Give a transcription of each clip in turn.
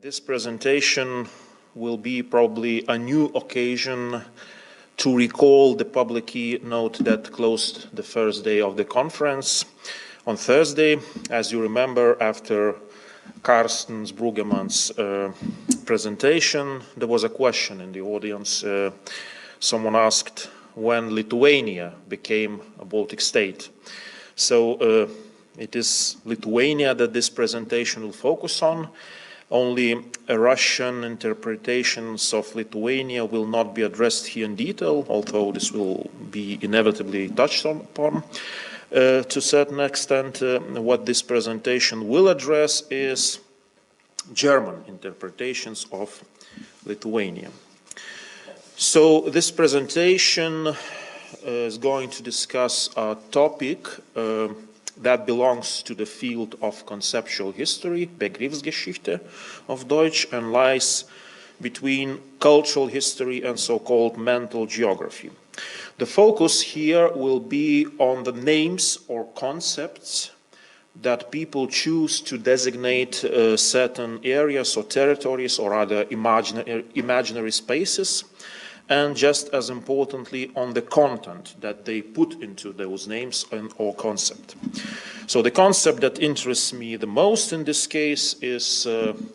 This presentation will be probably a new occasion to recall the public keynote that closed the first day of the conference. On Thursday, as you remember, after Carsten Bruggemann's presentation, there was a question in the audience. Someone asked when Lithuania became a Baltic state. So it is Lithuania that this presentation will focus on. Only Russian interpretations of Lithuania will not be addressed here in detail, although this will be inevitably touched upon. To a certain extent, what this presentation will address is German interpretations of Lithuania. So this presentation is going to discuss a topic that belongs to the field of conceptual history, Begriffsgeschichte of Deutsch, and lies between cultural history and so-called mental geography. The focus here will be on the names or concepts that people choose to designate certain areas or territories or other imaginary spaces, and just as importantly on the content that they put into those names or concept. So the concept that interests me the most in this case is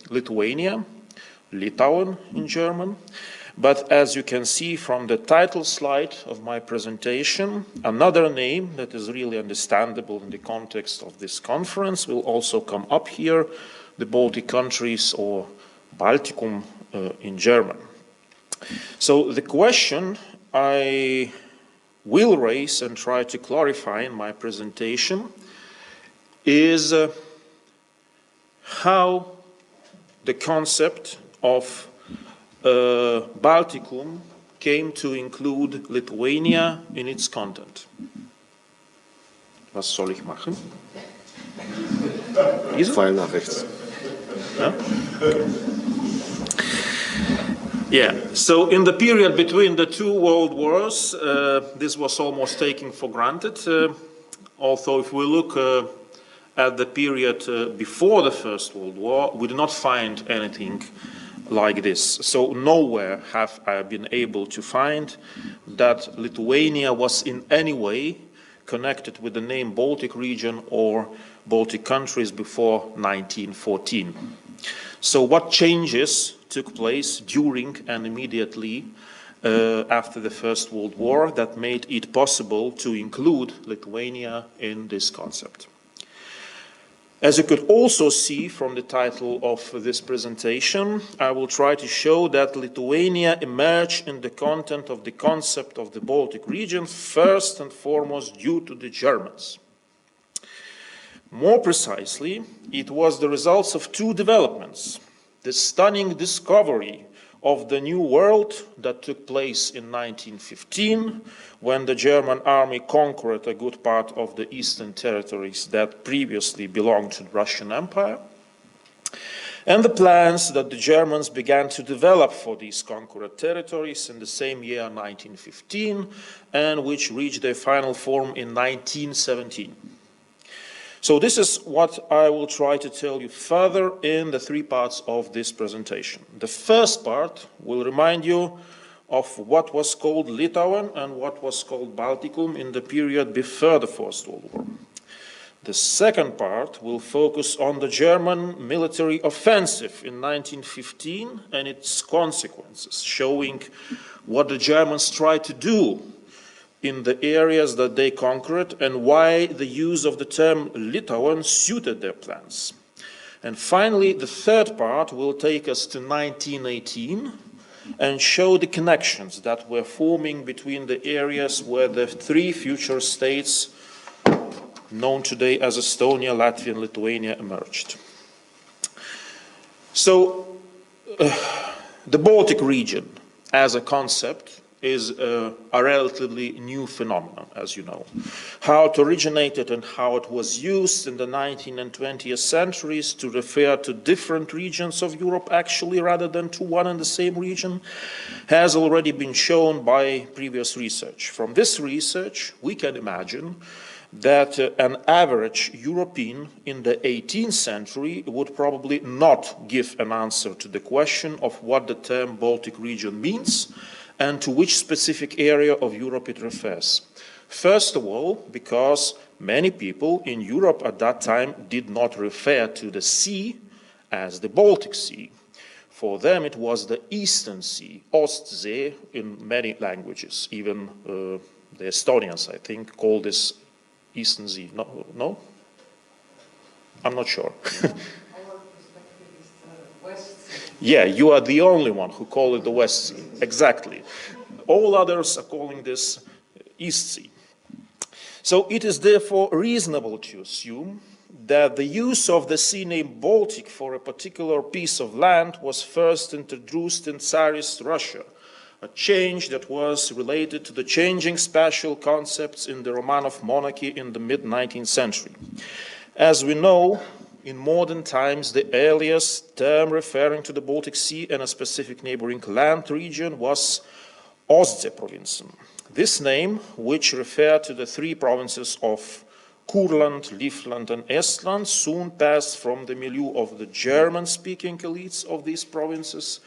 Lithuania, Litauen in German. But as you can see from the title slide of my presentation, another name that is really understandable in the context of this conference will also come up here, the Baltic countries, or Baltikum in German. So the question I will raise and try to clarify in my presentation is how the concept of Baltikum came to include Lithuania in its content. Was soll ich machen? Pfeil nach rechts. Ja? Okay. Yeah, so in the period between the two world wars, this was almost taken for granted. Although if we look at the period before the First World War, we do not find anything like this. So nowhere have I been able to find that Lithuania was in any way connected with the name Baltic region or Baltic countries before 1914. So what changes took place during and immediately after the First World War that made it possible to include Lithuania in this concept? As you could also see from the title of this presentation, I will try to show that Lithuania emerged in the content of the concept of the Baltic region first and foremost due to the Germans. More precisely, it was the results of two developments: the stunning discovery of the New World that took place in 1915, when the German army conquered a good part of the eastern territories that previously belonged to the Russian Empire, and the plans that the Germans began to develop for these conquered territories in the same year, 1915, and which reached their final form in 1917. So this is what I will try to tell you further in the three parts of this presentation. The first part will remind you of what was called Litauen and what was called Baltikum in the period before the First World War. The second part will focus on the German military offensive in 1915 and its consequences, showing what the Germans tried to do in the areas that they conquered and why the use of the term Litauen suited their plans. And finally, the third part will take us to 1918 and show the connections that were forming between the areas where the three future states known today as Estonia, Latvia, and Lithuania emerged. So the Baltic region as a concept is a relatively new phenomenon, as you know. How it originated and how it was used in the 19th and 20th centuries to refer to different regions of Europe actually rather than to one and the same region has already been shown by previous research. From this research, we can imagine that an average European in the 18th century would probably not give an answer to the question of what the term Baltic region means and to which specific area of Europe it refers. First of all, because many people in Europe at that time did not refer to the sea as the Baltic Sea. For them it was the Eastern Sea, Ostsee in many languages, even the Estonians, I think, call this Eastern Sea. No? No? I'm not sure. Our perspective is the West Sea. Yeah, you are the only one who call it the West Sea. Exactly. All others are calling this East Sea. So it is therefore reasonable to assume that the use of the sea name Baltic for a particular piece of land was first introduced in Tsarist Russia, a change that was related to the changing spatial concepts in the Romanov monarchy in the mid-19th century. As we know, in modern times, the earliest term referring to the Baltic Sea and a specific neighboring land region was Ostseeprovinzen. This name, which referred to the three provinces of Kurland, Livland, and Estland, soon passed from the milieu of the German-speaking elites of these provinces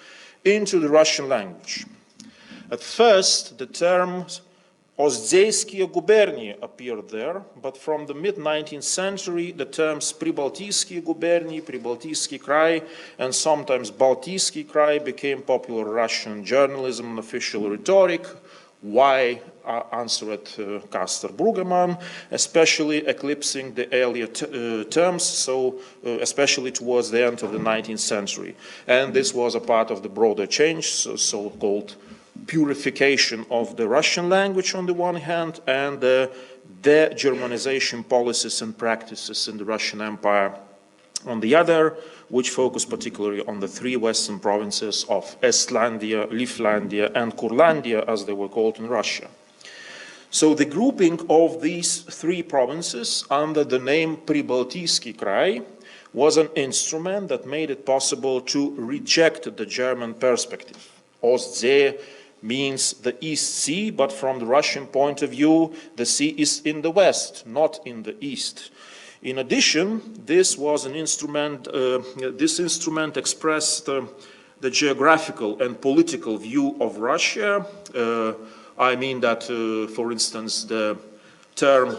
into the Russian language. At first, the term Ostseyskiye gubernii appeared there, but from the mid-19th century, the terms Pribaltiskiye gubernii, Pribaltiskiy Krai, and sometimes Baltiskiy Krai became popular Russian journalism and official rhetoric. Why answered Castor Brueggemann, especially eclipsing the earlier terms, so especially towards the end of the 19th century. And this was a part of the broader change, so-called purification of the Russian language on the one hand, and the de-Germanization policies and practices in the Russian Empire on the other, which focused particularly on the three western provinces of Estlandia, Livlandia, and Kurlandia, as they were called in Russia. So the grouping of these three provinces under the name Pribaltiskiy Krai was an instrument that made it possible to reject the German perspective. Ostsee means the East Sea, but from the Russian point of view, the sea is in the west, not in the east. In addition, this was an instrument, this instrument expressed the geographical and political view of Russia. I mean that, for instance, the term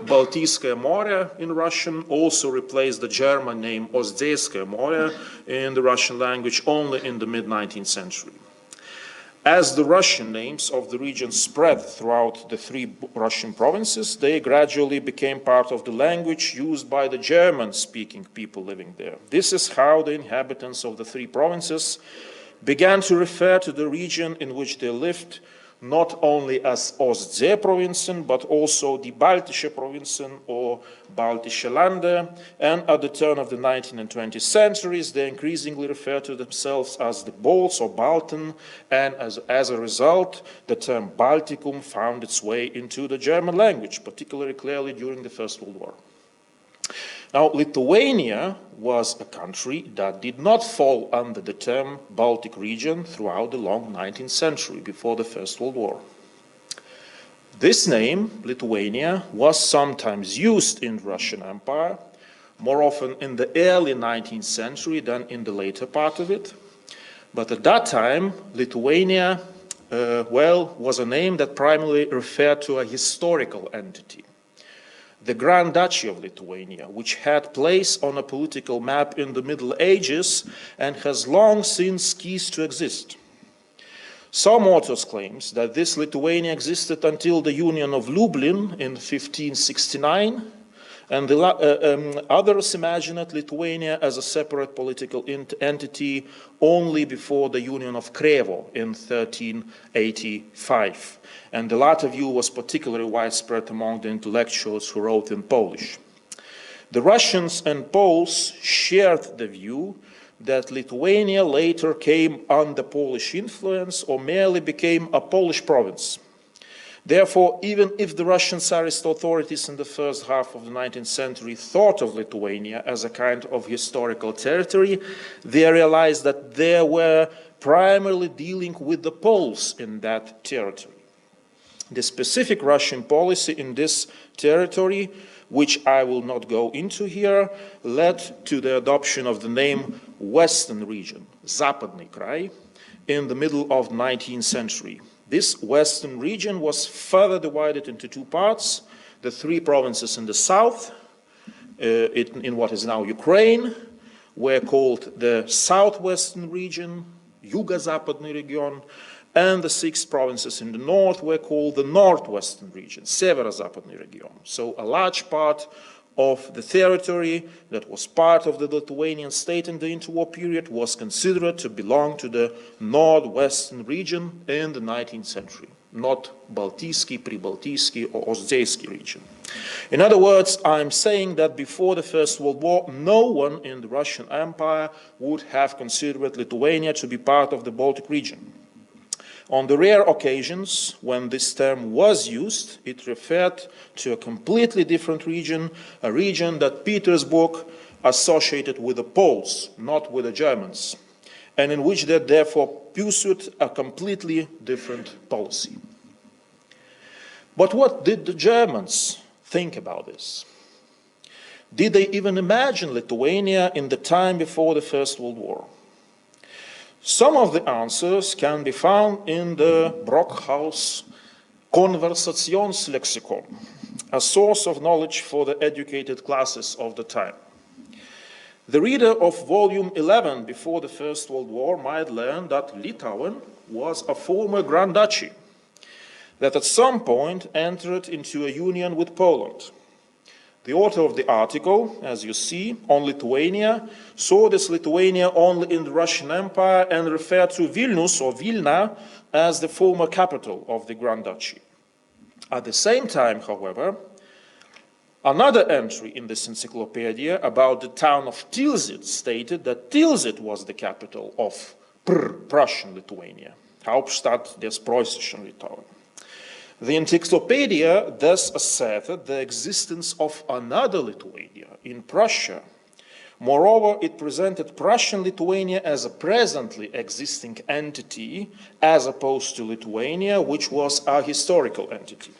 Baltiskое море in Russian also replaced the German name Ostseyskoye море in the Russian language only in the mid-19th century. As the Russian names of the region spread throughout the three Russian provinces, they gradually became part of the language used by the German-speaking people living there. This is how the inhabitants of the three provinces began to refer to the region in which they lived, not only as Ostseeprovinzen, but also die Baltische Provinzen or Baltische Lande, and at the turn of the 19th and 20th centuries, they increasingly refer to themselves as the Balts or Balten, and as a result, the term Balticum found its way into the German language, particularly clearly during the First World War. Now, Lithuania was a country that did not fall under the term Baltic region throughout the long 19th century, before the First World War. This name, Lithuania, was sometimes used in the Russian Empire, more often in the early 19th century than in the later part of it. But at that time, Lithuania, was a name that primarily referred to a historical entity. The Grand Duchy of Lithuania, which had place on a political map in the Middle Ages and has long since ceased to exist. Some authors claim that this Lithuania existed until the Union of Lublin in 1569, and others imagine Lithuania as a separate political entity only before the Union of Krevo in 1385. And the latter view was particularly widespread among the intellectuals who wrote in Polish. The Russians and Poles shared the view that Lithuania later came under Polish influence or merely became a Polish province. Therefore, even if the Russian Tsarist authorities in the first half of the 19th century thought of Lithuania as a kind of historical territory, they realized that they were primarily dealing with the Poles in that territory. The specific Russian policy in this territory, which I will not go into here, led to the adoption of the name Western region, Западный край, in the middle of the 19th century. This Western region was further divided into two parts: the three provinces in the south, in what is now Ukraine, were called the Southwestern region, Юго-Западный регион, and the 6 provinces in the north were called the Northwestern region, Северо-Западный регион. So a large part of the territory that was part of the Lithuanian state in the interwar period was considered to belong to the Northwestern region in the 19th century, not Baltijski, Pribaltijski, or Ostzeysky region. In other words, I'm saying that before the First World War, no one in the Russian Empire would have considered Lithuania to be part of the Baltic region. On the rare occasions when this term was used, it referred to a completely different region, a region that Petersburg associated with the Poles, not with the Germans, and in which they therefore pursued a completely different policy. But what did the Germans think about this? Did they even imagine Lithuania in the time before the First World War? Some of the answers can be found in the Brockhaus Konversationslexikon, a source of knowledge for the educated classes of the time. The reader of volume 11 before the First World War might learn that Litauen was a former Grand Duchy that at some point entered into a union with Poland. The author of the article, as you see, on Lithuania, saw this Lithuania only in the Russian Empire and referred to Vilnius or Vilna as the former capital of the Grand Duchy. At the same time, however, another entry in this encyclopedia about the town of Tilsit stated that Tilsit was the capital of Prussian Lithuania, Hauptstadt des Preußischen Litauen. The encyclopedia thus asserted the existence of another Lithuania in Prussia. Moreover, it presented Prussian Lithuania as a presently existing entity, as opposed to Lithuania, which was a historical entity.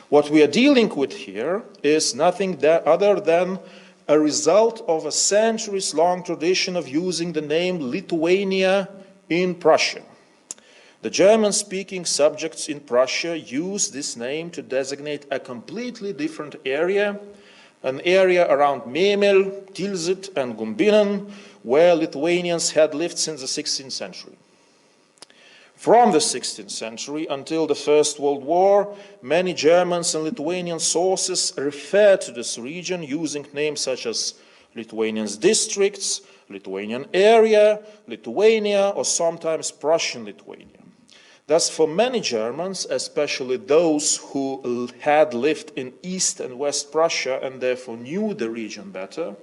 What we are dealing with here is nothing other than a result of a centuries-long tradition of using the name Lithuania in Prussia. The German-speaking subjects in Prussia use this name to designate a completely different area, an area around Memel, Tilsit, and Gumbinnen, where Lithuanians had lived since the 16th century. From the 16th century until the First World War, many Germans and Lithuanian sources refer to this region using names such as Lithuanian districts, Lithuanian area, Lithuania, or sometimes Prussian Lithuania. Thus, for many Germans, especially those who had lived in East and West Prussia and therefore knew the region better,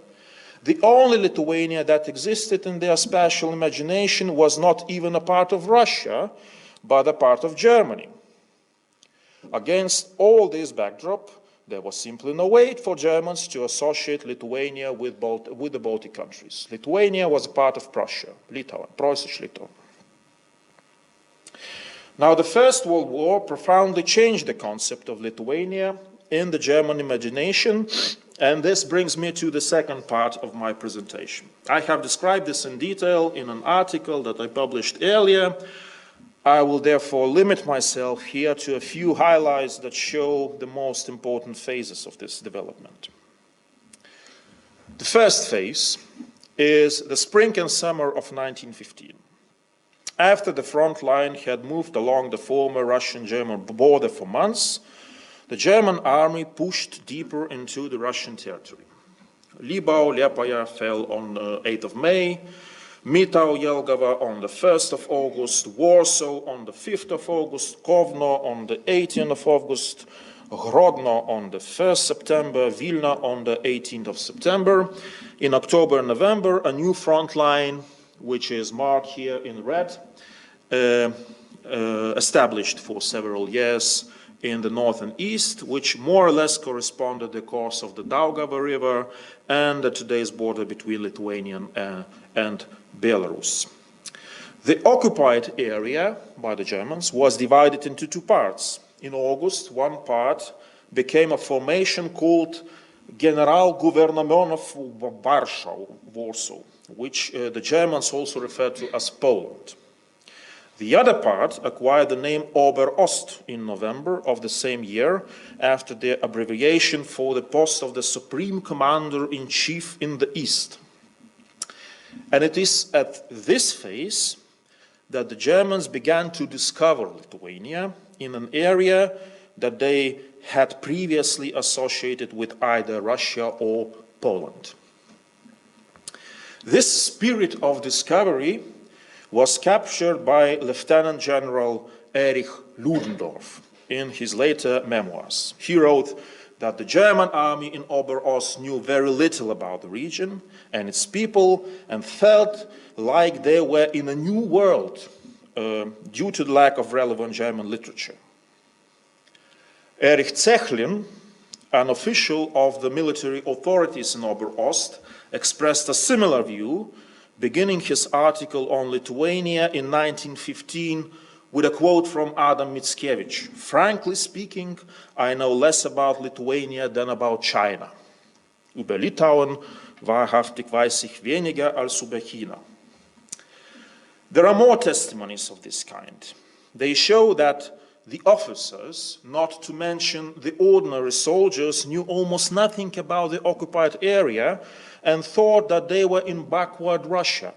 the only Lithuania that existed in their special imagination was not even a part of Russia, but a part of Germany. Against all this backdrop, there was simply no way for Germans to associate Lithuania with the Baltic countries. Lithuania was a part of Prussia, Litauen, Preußisch Litauen. Now, the First World War profoundly changed the concept of Lithuania in the German imagination, and this brings me to the second part of my presentation. I have described this in detail in an article that I published earlier. I will therefore limit myself here to a few highlights that show the most important phases of this development. The first phase is the spring and summer of 1915. After the front line had moved along the former Russian-German border for months, the German army pushed deeper into the Russian territory. Libau, Liepāja fell on the 8th of May, Mitau, Jelgava on the 1st of August, Warsaw on the 5th of August, Kovno on the 18th of August, Grodno on the 1st September, Vilna on the 18th of September. In October and November, a new front line, which is marked here in red, established for several years in the north and east, which more or less corresponded the course of the Daugava River and today's border between Lithuania and Belarus. The occupied area by the Germans was divided into two parts. In August, one part became a formation called Generalgouvernement of Warsaw, which the Germans also referred to as Poland. The other part acquired the name Oberost in November of the same year after the abbreviation for the post of the Supreme Commander-in-Chief in the East. And it is at this phase that the Germans began to discover Lithuania in an area that they had previously associated with either Russia or Poland. This spirit of discovery was captured by Lieutenant General Erich Ludendorff in his later memoirs. He wrote that the German army in Oberost knew very little about the region and its people and felt like they were in a new world due to the lack of relevant German literature. Erich Zechlin, an official of the military authorities in Oberost, expressed a similar view, beginning his article on Lithuania in 1915 with a quote from Adam Mickiewicz. "Frankly speaking, I know less about Lithuania than about China. Über Litauen wahrhaftig weiß ich weniger als über China." There are more testimonies of this kind. They show that the officers, not to mention the ordinary soldiers, knew almost nothing about the occupied area and thought that they were in backward Russia.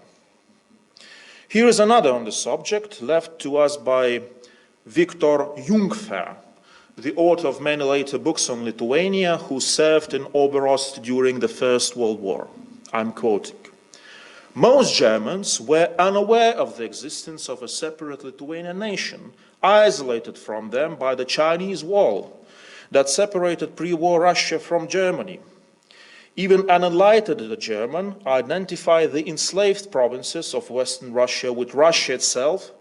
Here is another on the subject, left to us by Viktor Jungfer, the author of many later books on Lithuania, who served in Oberost during the First World War. I'm quoting. "Most Germans were unaware of the existence of a separate Lithuanian nation, isolated from them by the Chinese Wall that separated pre-war Russia from Germany. Even an enlightened German identified the enslaved provinces of Western Russia with Russia itself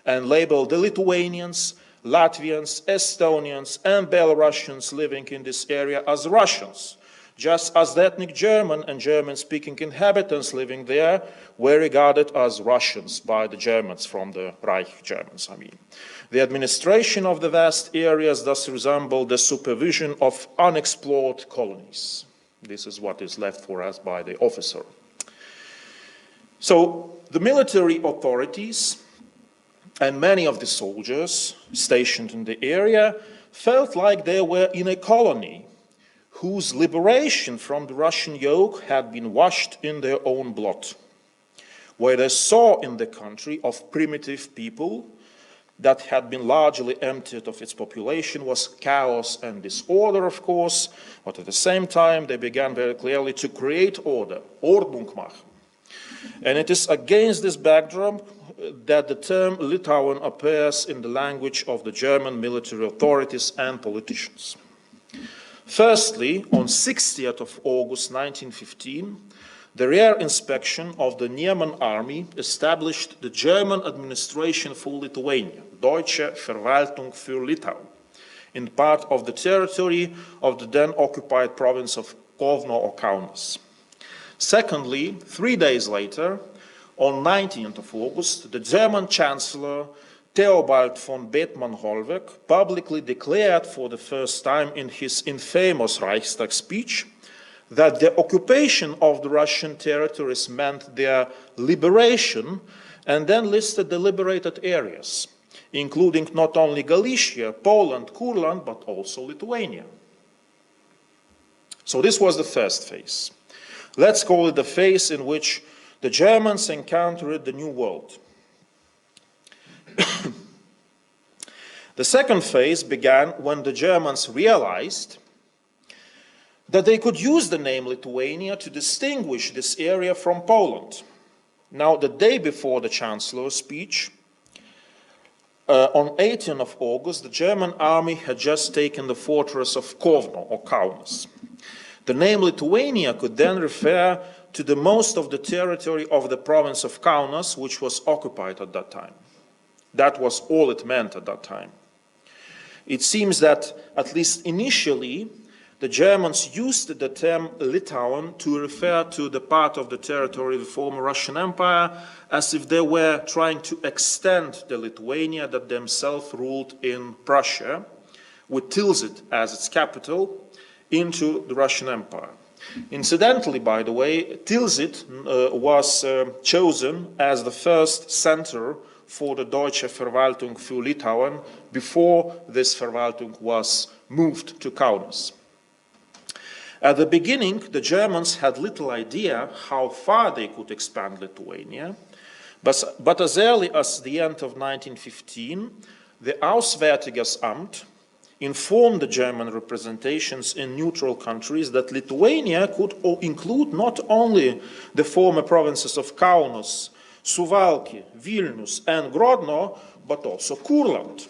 and labeled the Lithuanians, Latvians, Estonians, and Belarusians living in this area as Russians, just as the ethnic German and German-speaking inhabitants living there were regarded as Russians by the Germans, from the Reich Germans, I mean. The administration of the vast areas thus resembled the supervision of unexplored colonies." This is what is left for us by the officer. So the military authorities and many of the soldiers stationed in the area felt like they were in a colony whose liberation from the Russian yoke had been washed in their own blood, where they saw in the country of primitive people that had been largely emptied of its population was chaos and disorder, of course, but at the same time they began very clearly to create order, Ordnung machen. And it is against this backdrop that the term Litauen appears in the language of the German military authorities and politicians. Firstly, on 60th of August 1915, the rare inspection of the Niemen army established the German administration for Lithuania, Deutsche Verwaltung für Litauen, in part of the territory of the then occupied province of Kovno or Kaunas. Secondly, 3 days later, on 19th of August, the German Chancellor Theobald von Bethmann-Hollweg publicly declared for the first time in his infamous Reichstag speech that the occupation of the Russian territories meant their liberation, and then listed the liberated areas, including not only Galicia, Poland, Kurland, but also Lithuania. So this was the first phase. Let's call it the phase in which the Germans encountered the New World. The second phase began when the Germans realized that they could use the name Lithuania to distinguish this area from Poland. Now, the day before the Chancellor's speech, on 18th of August, the German army had just taken the fortress of Kovno or Kaunas. The name Lithuania could then refer to the most of the territory of the province of Kaunas, which was occupied at that time. That was all it meant at that time. It seems that, at least initially, the Germans used the term Litauen to refer to the part of the territory of the former Russian Empire, as if they were trying to extend the Lithuania that themselves ruled in Prussia, with Tilsit as its capital, into the Russian Empire. Incidentally, by the way, Tilsit was chosen as the first center for the Deutsche Verwaltung für Litauen before this Verwaltung was moved to Kaunas. At the beginning, the Germans had little idea how far they could expand Lithuania, but as early as the end of 1915, the Auswärtiges Amt informed the German representations in neutral countries that Lithuania could include not only the former provinces of Kaunas, Suwałki, Vilnius and Grodno, but also Kurland.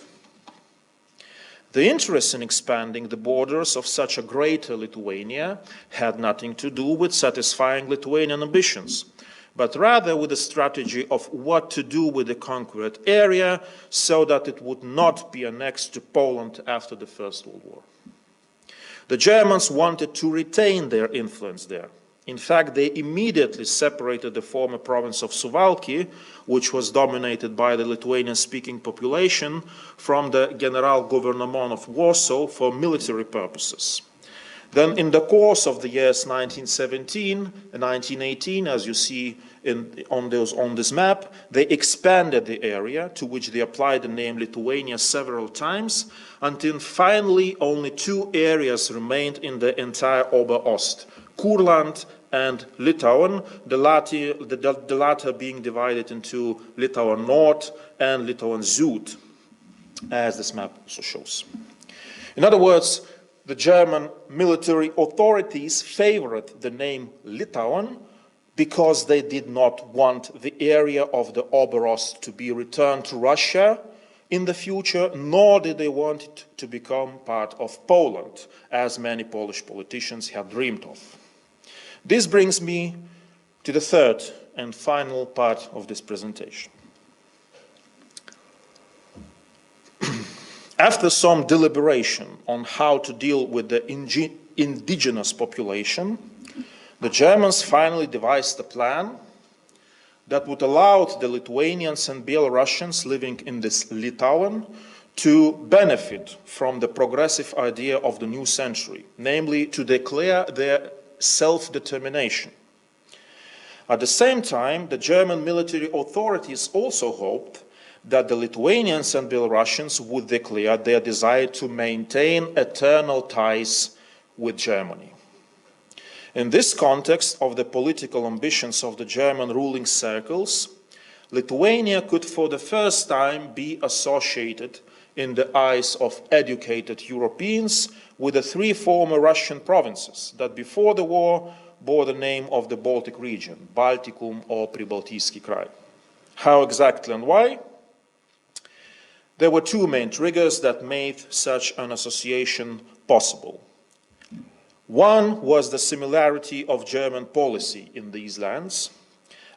The interest in expanding the borders of such a greater Lithuania had nothing to do with satisfying Lithuanian ambitions, but rather with a strategy of what to do with the conquered area so that it would not be annexed to Poland after the First World War. The Germans wanted to retain their influence there. In fact, they immediately separated the former province of Suwałki, which was dominated by the Lithuanian-speaking population, from the Generalgouvernement of Warsaw for military purposes. Then, in the course of the years 1917 and 1918, as you see on this map, they expanded the area to which they applied the name Lithuania several times, until finally only two areas remained in the entire Ober-Ost, Kurland and Litauen, the latter being divided into Litauen Nord and Litauen Süd, as this map also shows. In other words, the German military authorities favored the name Litauen because they did not want the area of the Ober-Ost to be returned to Russia in the future, nor did they want it to become part of Poland, as many Polish politicians had dreamed of. This brings me to the third and final part of this presentation. After some deliberation on how to deal with the indigenous population, the Germans finally devised a plan that would allow the Lithuanians and Belarusians living in this Litauen to benefit from the progressive idea of the new century, namely to declare their self-determination. At the same time, the German military authorities also hoped that the Lithuanians and Belarusians would declare their desire to maintain eternal ties with Germany. In this context of the political ambitions of the German ruling circles, Lithuania could for the first time be associated in the eyes of educated Europeans with the three former Russian provinces that before the war bore the name of the Baltic region, Baltikum or Pribaltijski Krai. How exactly and why? There were two main triggers that made such an association possible. One was the similarity of German policy in these lands.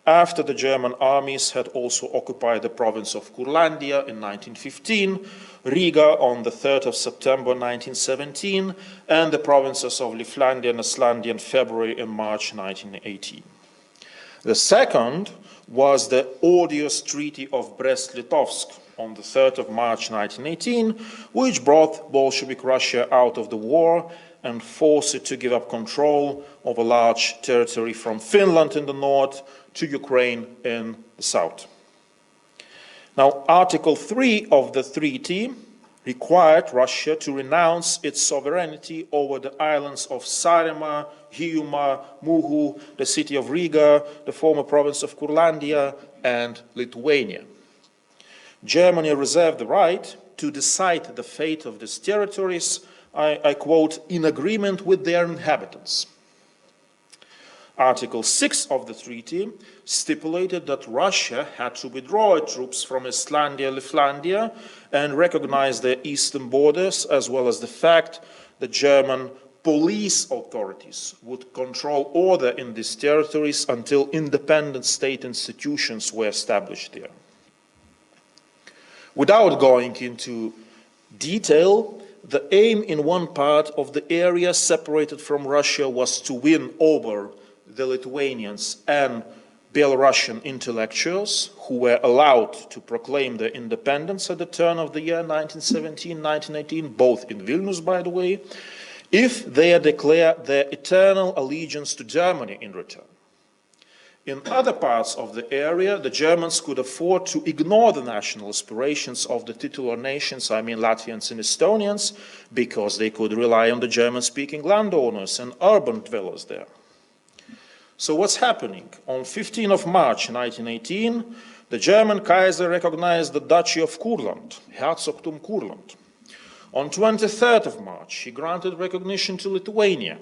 After the German armies had also occupied the province of Kurlandia in 1915, Riga on the 3rd of September 1917, and the provinces of Livlandia and Estlandia in February and March 1918. The second was the odious Treaty of Brest-Litovsk on the 3rd of March 1918, which brought Bolshevik Russia out of the war and forced it to give up control of a large territory from Finland in the north to Ukraine in the south. Now, Article 3 of the treaty required Russia to renounce its sovereignty over the islands of Saaremaa, Hiiumaa, Muhu, the city of Riga, the former province of Kurlandia, and Lithuania. Germany reserved the right to decide the fate of these territories, I quote, in agreement with their inhabitants. Article 6 of the treaty stipulated that Russia had to withdraw its troops from Estlandia, Livlandia, and recognize their eastern borders, as well as the fact that German police authorities would control order in these territories until independent state institutions were established there. Without going into detail, the aim in one part of the area separated from Russia was to win over the Lithuanians and Belarusian intellectuals who were allowed to proclaim their independence at the turn of the year 1917-1918, both in Vilnius, by the way, if they declare their eternal allegiance to Germany in return. In other parts of the area, the Germans could afford to ignore the national aspirations of the titular nations, I mean Latvians and Estonians, because they could rely on the German-speaking landowners and urban dwellers there. So what's happening? On 15th of March 1918, the German Kaiser recognized the Duchy of Kurland, Herzogtum Kurland. On 23rd of March, he granted recognition to Lithuania.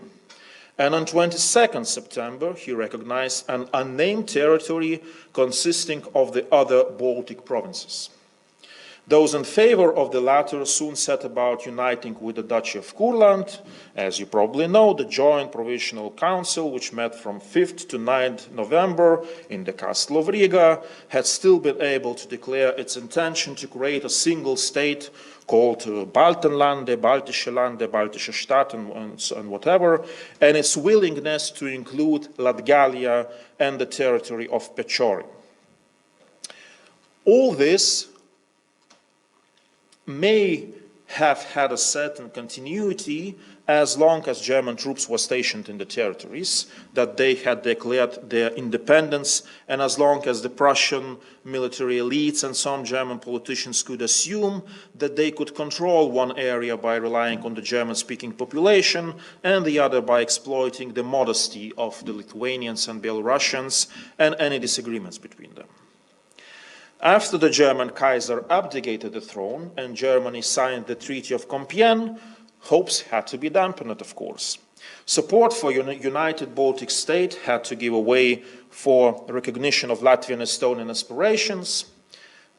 And on 22nd September, he recognized an unnamed territory consisting of the other Baltic provinces. Those in favor of the latter soon set about uniting with the Duchy of Kurland. As you probably know, the Joint Provisional Council, which met from 5th to 9th November in the Castle of Riga, had still been able to declare its intention to create a single state called Baltenlande, Baltische Lande, Baltische Stadt, and whatever, and its willingness to include Latgalia and the territory of Pechori. All this may have had a certain continuity as long as German troops were stationed in the territories, that they had declared their independence, and as long as the Prussian military elites and some German politicians could assume that they could control one area by relying on the German-speaking population and the other by exploiting the modesty of the Lithuanians and Belarusians and any disagreements between them. After the German Kaiser abdicated the throne and Germany signed the Treaty of Compiègne, hopes had to be dampened, of course. Support for united Baltic state had to give way for recognition of Latvian and Estonian aspirations.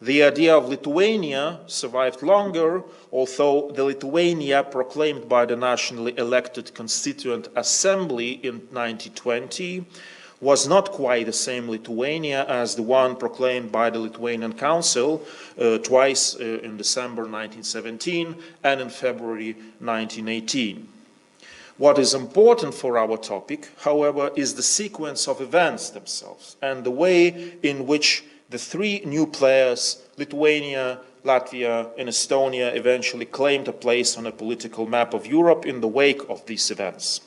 The idea of Lithuania survived longer, although the Lithuania proclaimed by the nationally elected Constituent Assembly in 1920 was not quite the same Lithuania as the one proclaimed by the Lithuanian Council twice in December 1917 and in February 1918. What is important for our topic, however, is the sequence of events themselves and the way in which the three new players, Lithuania, Latvia, and Estonia, eventually claimed a place on a political map of Europe in the wake of these events.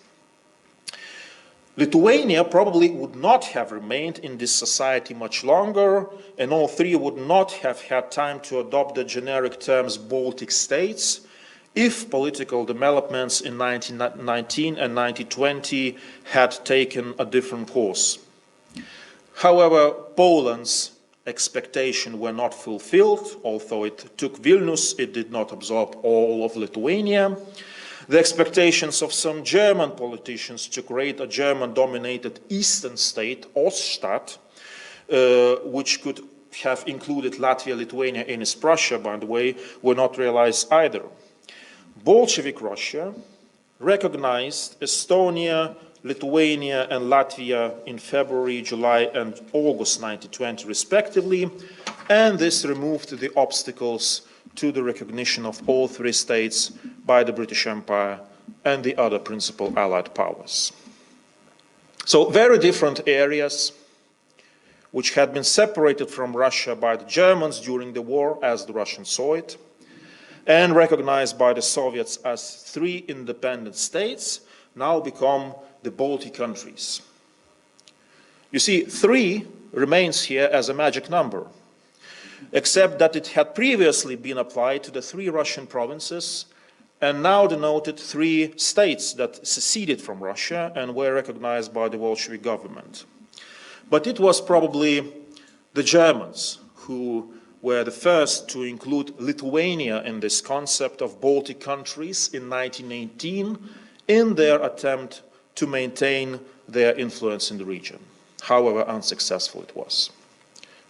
Lithuania probably would not have remained in this society much longer, and all three would not have had time to adopt the generic terms Baltic states if political developments in 1919 and 1920 had taken a different course. However, Poland's expectations were not fulfilled. Although it took Vilnius, it did not absorb all of Lithuania. The expectations of some German politicians to create a German-dominated eastern state, Oststadt, which could have included Latvia, Lithuania, and East Prussia, by the way, were not realized either. Bolshevik Russia recognized Estonia, Lithuania, and Latvia in February, July, and August 1920, respectively, and this removed the obstacles to the recognition of all three states by the British Empire and the other principal Allied powers. So very different areas which had been separated from Russia by the Germans during the war, as the Russians saw it, and recognized by the Soviets as three independent states, now become the Baltic countries. You see, 3 remains here as a magic number, except that it had previously been applied to the 3 Russian provinces and now denoted 3 states that seceded from Russia and were recognized by the Bolshevik government. But it was probably the Germans who were the first to include Lithuania in this concept of Baltic countries in 1918 in their attempt to maintain their influence in the region, however unsuccessful it was.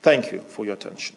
Thank you for your attention.